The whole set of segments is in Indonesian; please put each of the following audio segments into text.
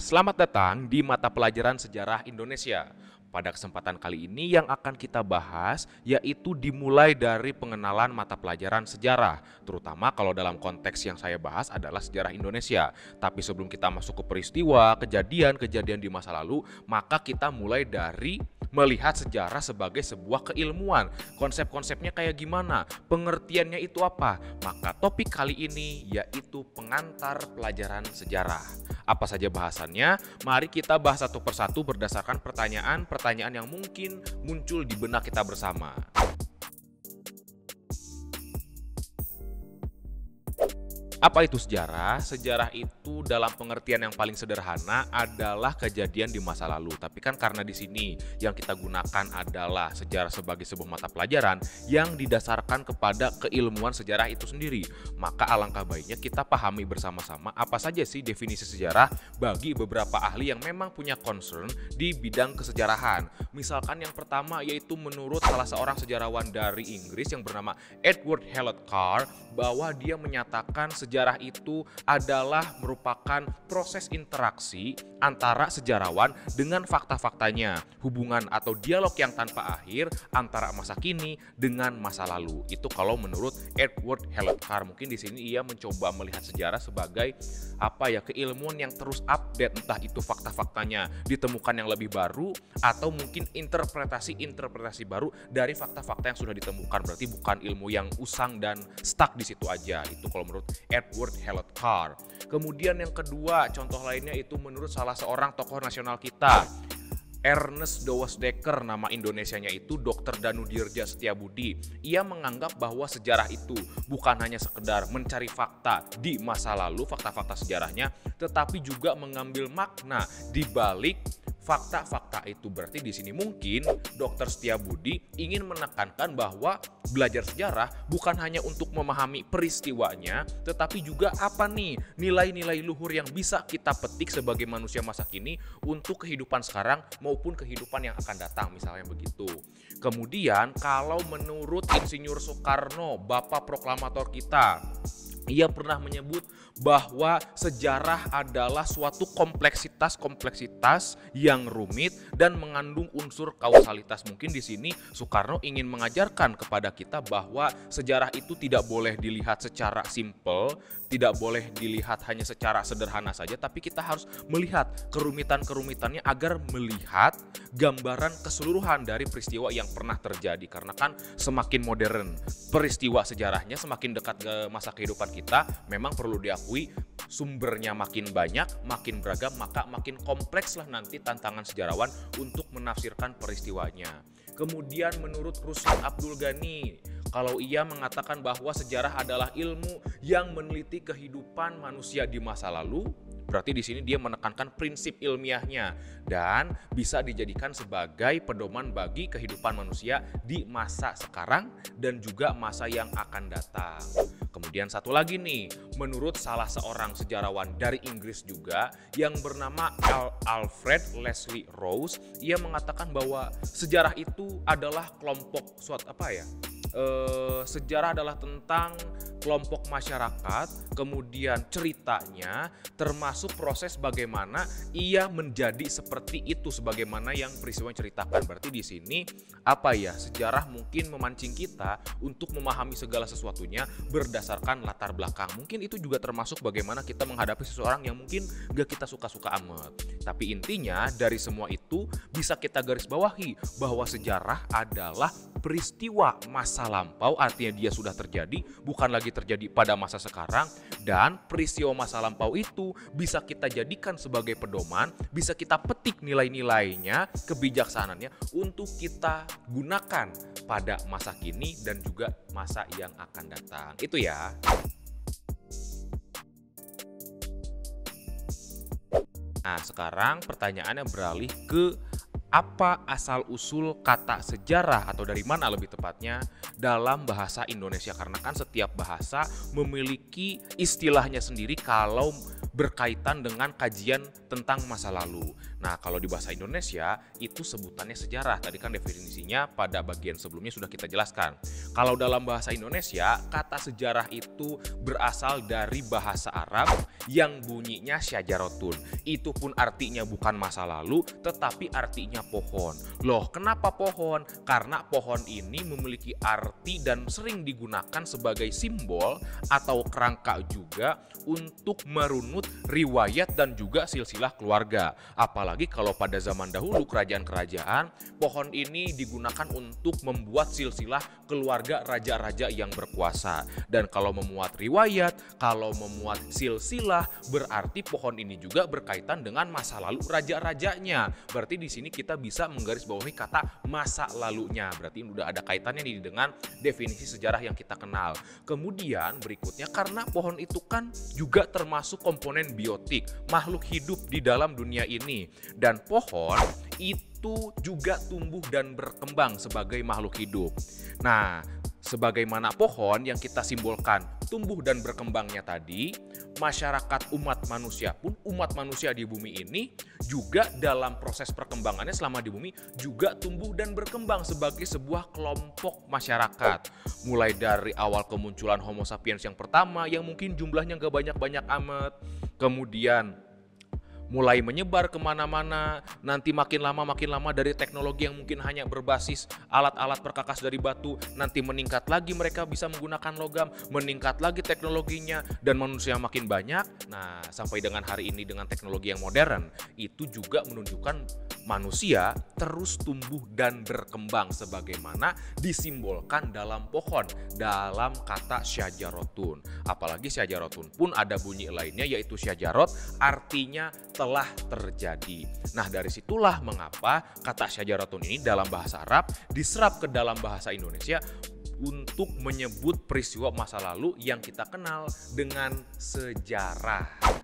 Selamat datang di mata pelajaran sejarah Indonesia. Pada kesempatan kali ini yang akan kita bahas yaitu dimulai dari pengenalan mata pelajaran sejarah, terutama kalau dalam konteks yang saya bahas adalah sejarah Indonesia. Tapi sebelum kita masuk ke peristiwa, kejadian-kejadian di masa lalu, maka kita mulai dari melihat sejarah sebagai sebuah keilmuan. Konsep-konsepnya kayak gimana? Pengertiannya itu apa? Maka topik kali ini yaitu pengantar pelajaran sejarah. Apa saja bahasannya? Mari kita bahas satu persatu berdasarkan pertanyaan yang mungkin muncul di benak kita bersama. Apa itu sejarah? Sejarah itu dalam pengertian yang paling sederhana adalah kejadian di masa lalu. Tapi kan karena di sini yang kita gunakan adalah sejarah sebagai sebuah mata pelajaran yang didasarkan kepada keilmuan sejarah itu sendiri. Maka alangkah baiknya kita pahami bersama-sama apa saja sih definisi sejarah bagi beberapa ahli yang memang punya concern di bidang kesejarahan. Misalkan yang pertama yaitu menurut salah seorang sejarawan dari Inggris yang bernama Edward Hallett Carr, bahwa dia menyatakan sejarah itu adalah merupakan proses interaksi antara sejarawan dengan fakta-faktanya, hubungan atau dialog yang tanpa akhir antara masa kini dengan masa lalu. Itu kalau menurut Edward Hallett Carr. Mungkin di sini ia mencoba melihat sejarah sebagai keilmuan yang terus update, entah itu fakta-faktanya ditemukan yang lebih baru atau mungkin interpretasi baru dari fakta-fakta yang sudah ditemukan. Berarti bukan ilmu yang usang dan stuck di situ aja. Itu kalau menurut Edward Hallett Carr. Kemudian yang kedua, contoh lainnya itu menurut salah seorang tokoh nasional kita, Ernest Douwes-Dekker, nama Indonesianya itu Dr. Danudirja Setiabudi. Ia menganggap bahwa sejarah itu bukan hanya sekedar mencari fakta di masa lalu, fakta-fakta sejarahnya, tetapi juga mengambil makna di balik fakta-fakta itu. Berarti di sini mungkin Dr. Setiabudi ingin menekankan bahwa belajar sejarah bukan hanya untuk memahami peristiwanya, tetapi juga apa nih nilai-nilai luhur yang bisa kita petik sebagai manusia masa kini untuk kehidupan sekarang maupun kehidupan yang akan datang, misalnya begitu. Kemudian kalau menurut Insinyur Soekarno, Bapak Proklamator kita, ia pernah menyebut bahwa sejarah adalah suatu kompleksitas yang rumit dan mengandung unsur kausalitas. Mungkin di sini Soekarno ingin mengajarkan kepada kita bahwa sejarah itu tidak boleh dilihat secara simpel, tidak boleh dilihat hanya secara sederhana saja, tapi kita harus melihat kerumitan-kerumitannya agar melihat gambaran keseluruhan dari peristiwa yang pernah terjadi. Karena kan semakin modern peristiwa sejarahnya, semakin dekat ke masa kehidupan kita, memang perlu diakui sumbernya makin banyak, makin beragam, maka makin kompleks lah nanti tantangan sejarawan untuk menafsirkan peristiwanya. Kemudian menurut Ruslan Abdul Ghani, kalau ia mengatakan bahwa sejarah adalah ilmu yang meneliti kehidupan manusia di masa lalu, berarti di sini dia menekankan prinsip ilmiahnya dan bisa dijadikan sebagai pedoman bagi kehidupan manusia di masa sekarang dan juga masa yang akan datang. Kemudian satu lagi nih, menurut salah seorang sejarawan dari Inggris juga yang bernama Alfred Leslie Rose, ia mengatakan bahwa sejarah itu adalah kelompok sejarah adalah tentang kelompok masyarakat, kemudian ceritanya termasuk proses bagaimana ia menjadi seperti itu sebagaimana yang peristiwa ceritakan. Berarti di sini sejarah mungkin memancing kita untuk memahami segala sesuatunya berdasarkan latar belakang. Mungkin itu juga termasuk bagaimana kita menghadapi seseorang yang mungkin gak kita suka-suka amat. Tapi intinya dari semua itu bisa kita garis bawahi bahwa sejarah adalah peristiwa masa lampau, artinya dia sudah terjadi, bukan lagi terjadi pada masa sekarang, dan peristiwa masa lampau itu bisa kita jadikan sebagai pedoman, bisa kita petik nilai-nilainya, kebijaksanaannya untuk kita gunakan pada masa kini dan juga masa yang akan datang. Itu ya. Nah, sekarang pertanyaannya beralih ke apa asal-usul kata sejarah atau dari mana lebih tepatnya dalam bahasa Indonesia. Karena kan setiap bahasa memiliki istilahnya sendiri kalau berkaitan dengan kajian tentang masa lalu. Nah, kalau di bahasa Indonesia itu sebutannya sejarah. Tadi kan definisinya pada bagian sebelumnya sudah kita jelaskan. Kalau dalam bahasa Indonesia, kata sejarah itu berasal dari bahasa Arab yang bunyinya syajarotun. Itu pun artinya bukan masa lalu, tetapi artinya pohon. Loh, kenapa pohon? Karena pohon ini memiliki arti dan sering digunakan sebagai simbol atau kerangka juga untuk merunut riwayat dan juga silsilah keluarga. Apalagi kalau pada zaman dahulu kerajaan-kerajaan, pohon ini digunakan untuk membuat silsilah keluarga raja-raja yang berkuasa. Dan kalau memuat riwayat, kalau memuat silsilah, berarti pohon ini juga berkaitan dengan masa lalu raja-rajanya. Berarti di sini kita bisa menggarisbawahi kata masa lalunya. Berarti udah ada kaitannya nih dengan definisi sejarah yang kita kenal. Kemudian berikutnya, karena pohon itu kan juga termasuk komponen biotik, makhluk hidup di dalam dunia ini. Dan pohon itu juga tumbuh dan berkembang sebagai makhluk hidup. Nah, sebagaimana pohon yang kita simbolkan tumbuh dan berkembangnya tadi, masyarakat umat manusia pun, umat manusia di bumi ini juga dalam proses perkembangannya selama di bumi juga tumbuh dan berkembang sebagai sebuah kelompok masyarakat. Mulai dari awal kemunculan Homo sapiens yang pertama yang mungkin jumlahnya gak banyak-banyak amat, kemudian mulai menyebar kemana-mana, nanti makin lama dari teknologi yang mungkin hanya berbasis alat-alat perkakas dari batu, nanti meningkat lagi mereka bisa menggunakan logam, meningkat lagi teknologinya, dan manusia makin banyak. Nah, sampai dengan hari ini dengan teknologi yang modern, itu juga menunjukkan manusia terus tumbuh dan berkembang sebagaimana disimbolkan dalam pohon, dalam kata syajarotun. Apalagi syajarotun pun ada bunyi lainnya yaitu syajarot, artinya telah terjadi. Nah, dari situlah mengapa kata syajarotun ini dalam bahasa Arab diserap ke dalam bahasa Indonesia untuk menyebut peristiwa masa lalu yang kita kenal dengan sejarah.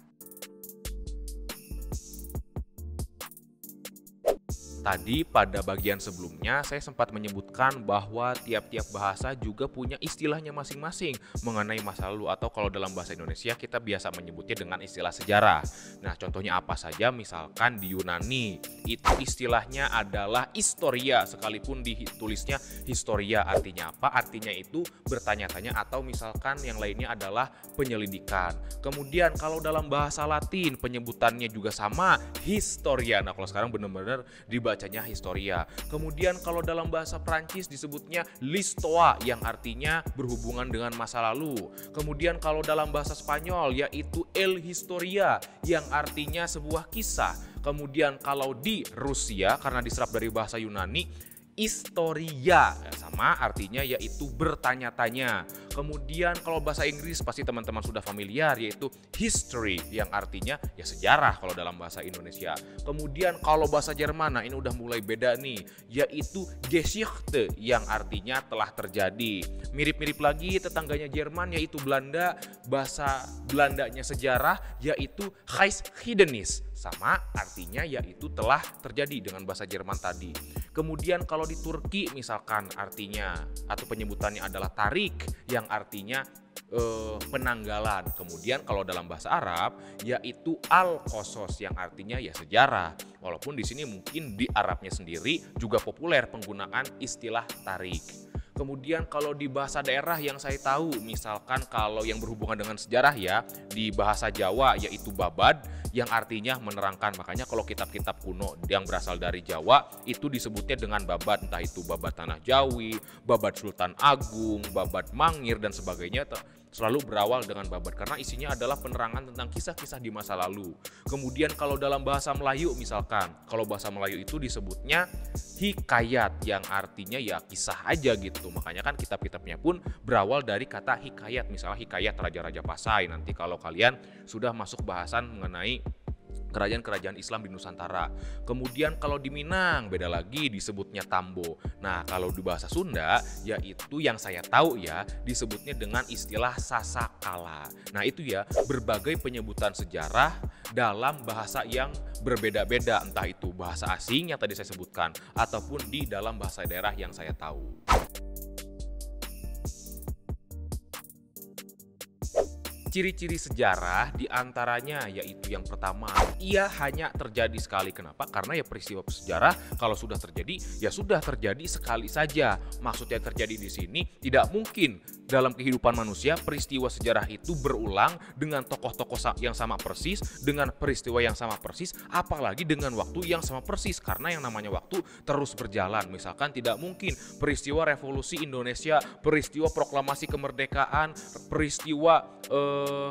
Tadi pada bagian sebelumnya saya sempat menyebutkan bahwa tiap-tiap bahasa juga punya istilahnya masing-masing mengenai masa lalu, atau kalau dalam bahasa Indonesia kita biasa menyebutnya dengan istilah sejarah. Nah, contohnya apa saja? Misalkan di Yunani itu istilahnya adalah historia, sekalipun ditulisnya historia. Artinya apa? Artinya itu bertanya-tanya, atau misalkan yang lainnya adalah penyelidikan. Kemudian kalau dalam bahasa Latin penyebutannya juga sama, historia. Nah, kalau sekarang benar-benar dibacanya historia. Kemudian kalau dalam bahasa Prancis disebutnya l'histoire yang artinya berhubungan dengan masa lalu. Kemudian kalau dalam bahasa Spanyol yaitu el historia yang artinya sebuah kisah. Kemudian kalau di Rusia karena diserap dari bahasa Yunani, historia sama artinya yaitu bertanya-tanya. Kemudian kalau bahasa Inggris pasti teman-teman sudah familiar yaitu history yang artinya ya sejarah kalau dalam bahasa Indonesia. Kemudian kalau bahasa Jerman, nah ini udah mulai beda nih, yaitu Geschichte yang artinya telah terjadi. Mirip-mirip lagi tetangganya Jerman yaitu Belanda, bahasa Belandanya sejarah yaitu Geschiedenis, sama artinya yaitu telah terjadi dengan bahasa Jerman tadi. Kemudian kalau di Turki misalkan artinya atau penyebutannya adalah tarik yang artinya penanggalan. Kemudian kalau dalam bahasa Arab yaitu al-Qasas yang artinya ya sejarah. Walaupun di sini mungkin di Arabnya sendiri juga populer penggunaan istilah tarik. Kemudian kalau di bahasa daerah yang saya tahu, misalkan kalau yang berhubungan dengan sejarah ya, di bahasa Jawa yaitu babad yang artinya menerangkan. Makanya kalau kitab-kitab kuno yang berasal dari Jawa itu disebutnya dengan babad, entah itu babad Tanah Jawi, babad Sultan Agung, babad Mangir dan sebagainya, selalu berawal dengan babad karena isinya adalah penerangan tentang kisah-kisah di masa lalu. Kemudian kalau dalam bahasa Melayu misalkan, kalau bahasa Melayu itu disebutnya hikayat yang artinya ya kisah aja gitu. Makanya kan kitab-kitabnya pun berawal dari kata hikayat, misalnya hikayat Raja-Raja Pasai. Nanti kalau kalian sudah masuk bahasan mengenai kerajaan-kerajaan Islam di Nusantara. Kemudian kalau di Minang beda lagi disebutnya Tambo. Nah, kalau di bahasa Sunda yaitu yang saya tahu ya disebutnya dengan istilah Sasakala. Nah, itu ya berbagai penyebutan sejarah dalam bahasa yang berbeda-beda, entah itu bahasa asing yang tadi saya sebutkan ataupun di dalam bahasa daerah yang saya tahu. Ciri-ciri sejarah diantaranya yaitu yang pertama, ia hanya terjadi sekali. Kenapa? Karena ya peristiwa sejarah kalau sudah terjadi, ya sudah terjadi sekali saja. Maksudnya terjadi di sini tidak mungkin dalam kehidupan manusia peristiwa sejarah itu berulang dengan tokoh-tokoh yang sama persis, dengan peristiwa yang sama persis, apalagi dengan waktu yang sama persis. Karena yang namanya waktu terus berjalan. Misalkan tidak mungkin peristiwa revolusi Indonesia, peristiwa proklamasi kemerdekaan, peristiwa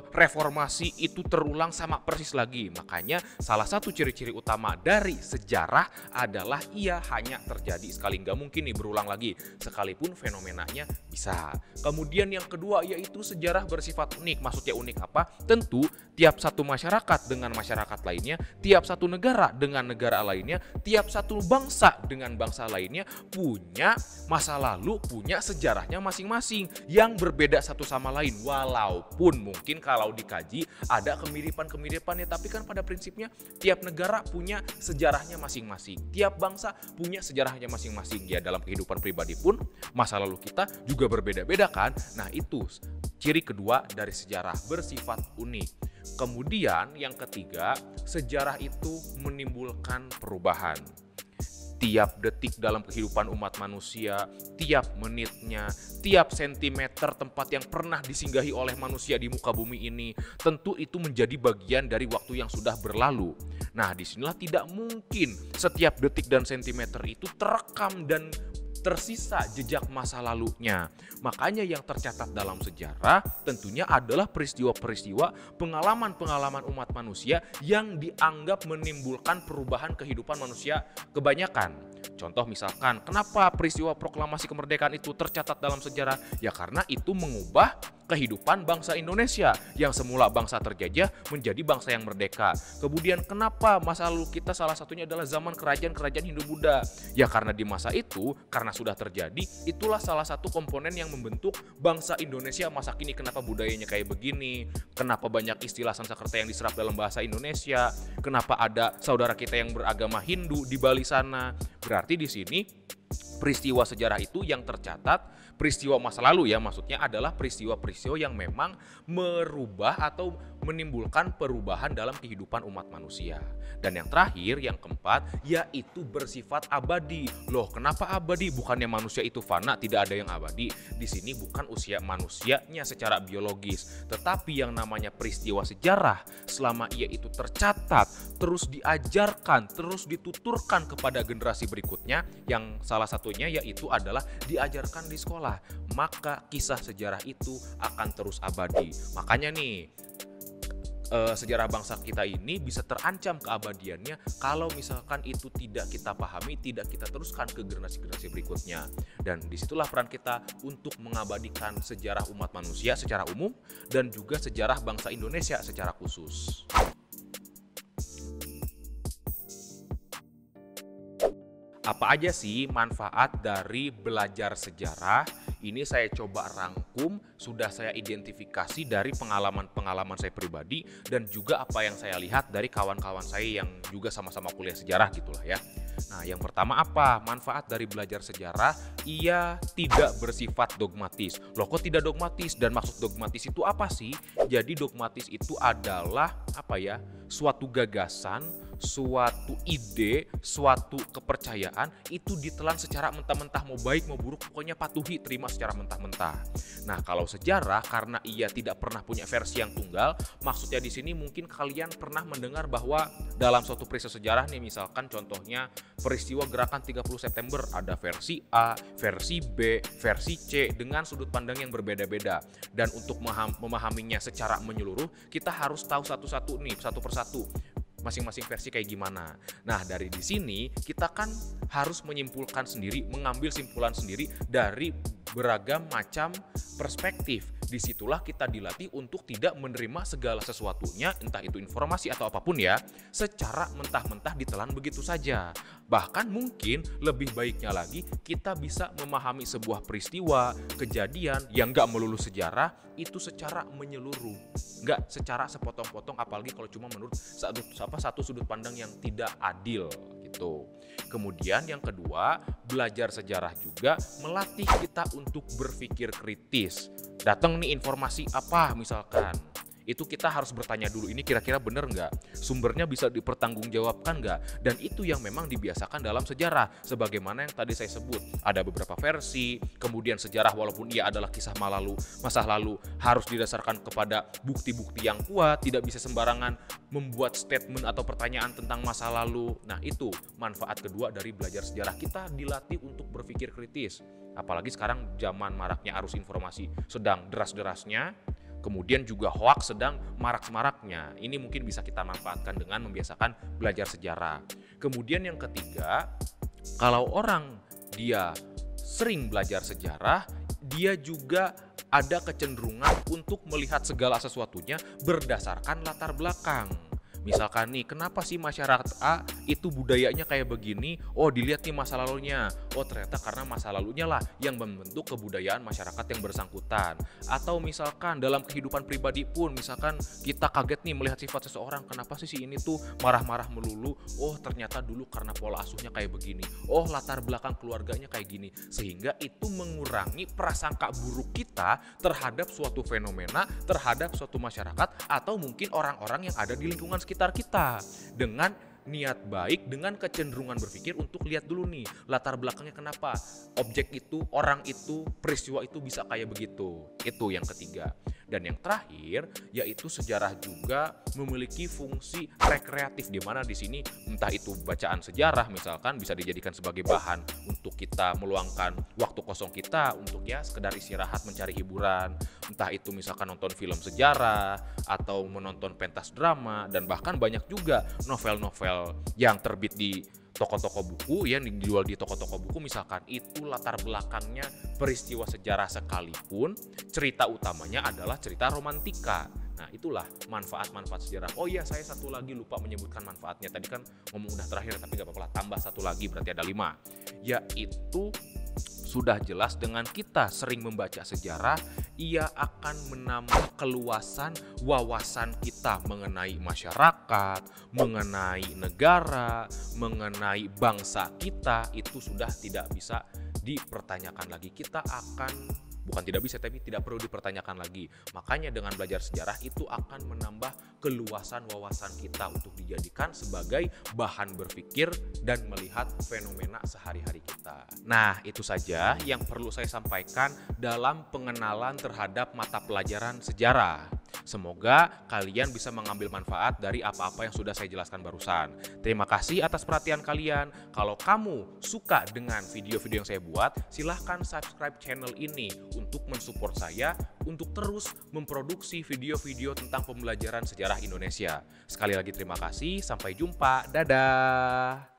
reformasi itu terulang sama persis lagi. Makanya salah satu ciri-ciri utama dari sejarah adalah ia hanya terjadi sekali, nggak mungkin nih berulang lagi sekalipun fenomenanya bisa. Kemudian yang kedua yaitu sejarah bersifat unik. Maksudnya unik apa? Tentu tiap satu masyarakat dengan masyarakat lainnya, tiap satu negara dengan negara lainnya, tiap satu bangsa dengan bangsa lainnya punya masa lalu, punya sejarahnya masing-masing yang berbeda satu sama lain. Walaupun mungkin kalau dikaji ada kemiripan-kemiripan ya, tapi kan pada prinsipnya tiap negara punya sejarahnya masing-masing, tiap bangsa punya sejarahnya masing-masing. Ya dalam kehidupan pribadi pun masa lalu kita juga berbeda-beda kan. Nah itu ciri kedua dari sejarah bersifat unik. Kemudian yang ketiga, sejarah itu menimbulkan perubahan. Tiap detik dalam kehidupan umat manusia, tiap menitnya, tiap sentimeter tempat yang pernah disinggahi oleh manusia di muka bumi ini, tentu itu menjadi bagian dari waktu yang sudah berlalu. Nah, disinilah tidak mungkin setiap detik dan sentimeter itu terekam dan tersisa jejak masa lalunya. Makanya yang tercatat dalam sejarah tentunya adalah peristiwa-peristiwa, pengalaman-pengalaman umat manusia yang dianggap menimbulkan perubahan kehidupan manusia kebanyakan. Contoh misalkan, kenapa peristiwa proklamasi kemerdekaan itu tercatat dalam sejarah? Ya karena itu mengubah kehidupan bangsa Indonesia yang semula bangsa terjajah menjadi bangsa yang merdeka. Kemudian kenapa masa lalu kita salah satunya adalah zaman kerajaan-kerajaan Hindu-Buddha? Ya karena di masa itu, karena sudah terjadi, itulah salah satu komponen yang membentuk bangsa Indonesia masa kini. Kenapa budayanya kayak begini? Kenapa banyak istilah Sanskerta yang diserap dalam bahasa Indonesia? Kenapa ada saudara kita yang beragama Hindu di Bali sana? Berarti di sini peristiwa sejarah itu yang tercatat, peristiwa masa lalu ya maksudnya adalah peristiwa-peristiwa yang memang merubah atau menimbulkan perubahan dalam kehidupan umat manusia. Dan yang terakhir, yang keempat, yaitu bersifat abadi. Loh, kenapa abadi? Bukannya manusia itu fana, tidak ada yang abadi. Di sini bukan usia manusianya secara biologis, tetapi yang namanya peristiwa sejarah, selama ia itu tercatat, terus diajarkan, terus dituturkan kepada generasi berikutnya, yang salah satunya yaitu adalah diajarkan di sekolah, maka kisah sejarah itu akan terus abadi. Makanya nih, sejarah bangsa kita ini bisa terancam keabadiannya kalau misalkan itu tidak kita pahami, tidak kita teruskan ke generasi-generasi berikutnya. Dan disitulah peran kita untuk mengabadikan sejarah umat manusia secara umum dan juga sejarah bangsa Indonesia secara khusus. Apa aja sih manfaat dari belajar sejarah? Ini saya coba rangkum, sudah saya identifikasi dari pengalaman-pengalaman saya pribadi dan juga apa yang saya lihat dari kawan-kawan saya yang juga sama-sama kuliah sejarah gitulah ya. Nah, yang pertama apa? Manfaat dari belajar sejarah, ia tidak bersifat dogmatis. Loh, kok tidak dogmatis? Dan maksud dogmatis itu apa sih? Jadi dogmatis itu adalah apa ya? Suatu gagasan, suatu ide, suatu kepercayaan itu ditelan secara mentah-mentah, mau baik mau buruk pokoknya patuhi, terima secara mentah-mentah. Nah, kalau sejarah karena ia tidak pernah punya versi yang tunggal, maksudnya di sini mungkin kalian pernah mendengar bahwa dalam suatu peristiwa sejarah nih, misalkan contohnya peristiwa gerakan 30 September ada versi A, versi B, versi C dengan sudut pandang yang berbeda-beda. Dan untuk memahaminya secara menyeluruh, kita harus tahu satu-satu nih, satu persatu masing-masing versi kayak gimana. Nah, dari di sini kita kan harus menyimpulkan sendiri, mengambil simpulan sendiri dari beragam macam perspektif. Disitulah kita dilatih untuk tidak menerima segala sesuatunya, entah itu informasi atau apapun ya, secara mentah-mentah ditelan begitu saja. Bahkan mungkin lebih baiknya lagi kita bisa memahami sebuah peristiwa, kejadian yang gak melulu sejarah itu secara menyeluruh, gak secara sepotong-potong, apalagi kalau cuma menurut satu sudut pandang yang tidak adil gitu. Kemudian yang kedua, belajar sejarah juga melatih kita untuk berpikir kritis. Datang nih informasi apa misalkan, Itu kita harus bertanya dulu, ini kira-kira benar nggak? Sumbernya bisa dipertanggungjawabkan nggak? Dan itu yang memang dibiasakan dalam sejarah. Sebagaimana yang tadi saya sebut, ada beberapa versi, kemudian sejarah walaupun ia adalah kisah masa lalu harus didasarkan kepada bukti-bukti yang kuat, tidak bisa sembarangan membuat statement atau pertanyaan tentang masa lalu. Nah, itu manfaat kedua dari belajar sejarah. Kita dilatih untuk berpikir kritis. Apalagi sekarang zaman maraknya arus informasi sedang deras-derasnya, kemudian juga hoaks sedang marak-maraknya. Ini mungkin bisa kita manfaatkan dengan membiasakan belajar sejarah. Kemudian yang ketiga, kalau orang dia sering belajar sejarah, dia juga ada kecenderungan untuk melihat segala sesuatunya berdasarkan latar belakang. Misalkan nih, kenapa sih masyarakat A itu budayanya kayak begini? Oh, dilihat nih masa lalunya. Oh, ternyata karena masa lalunya lah yang membentuk kebudayaan masyarakat yang bersangkutan. Atau misalkan dalam kehidupan pribadi pun, misalkan kita kaget nih melihat sifat seseorang. Kenapa sih si ini tuh marah-marah melulu? Oh, ternyata dulu karena pola asuhnya kayak begini. Oh, latar belakang keluarganya kayak gini. Sehingga itu mengurangi prasangka buruk kita terhadap suatu fenomena, terhadap suatu masyarakat, atau mungkin orang-orang yang ada di lingkungan sekitar kita, dengan niat baik, dengan kecenderungan berpikir untuk lihat dulu nih latar belakangnya kenapa objek itu, orang itu, peristiwa itu bisa kayak begitu. Itu yang ketiga. Dan yang terakhir yaitu sejarah juga memiliki fungsi rekreatif, di mana di sini entah itu bacaan sejarah misalkan bisa dijadikan sebagai bahan untuk kita meluangkan waktu kosong kita untuk ya sekedar istirahat mencari hiburan, entah itu misalkan nonton film sejarah atau menonton pentas drama, dan bahkan banyak juga novel-novel yang terbit di toko-toko buku yang dijual di toko-toko buku misalkan itu latar belakangnya peristiwa sejarah sekalipun cerita utamanya adalah cerita romantika. Nah, itulah manfaat-manfaat sejarah. Oh iya, saya satu lagi lupa menyebutkan manfaatnya. Tadi kan ngomong udah terakhir, tapi gak apa-apa lah, tambah satu lagi berarti ada 5. Yaitu sudah jelas dengan kita sering membaca sejarah, ia akan menambah keluasan wawasan kita mengenai masyarakat, mengenai negara, mengenai bangsa kita. Itu sudah tidak bisa dipertanyakan lagi. Kita akan bukan tidak bisa, tapi tidak perlu dipertanyakan lagi. Makanya dengan belajar sejarah itu akan menambah keluasan wawasan kita untuk dijadikan sebagai bahan berpikir dan melihat fenomena sehari-hari kita. Nah, itu saja yang perlu saya sampaikan dalam pengenalan terhadap mata pelajaran sejarah. Semoga kalian bisa mengambil manfaat dari apa-apa yang sudah saya jelaskan barusan. Terima kasih atas perhatian kalian. Kalau kamu suka dengan video-video yang saya buat, silahkan subscribe channel ini untuk mensupport saya untuk terus memproduksi video-video tentang pembelajaran sejarah Indonesia. Sekali lagi terima kasih, sampai jumpa, dadah!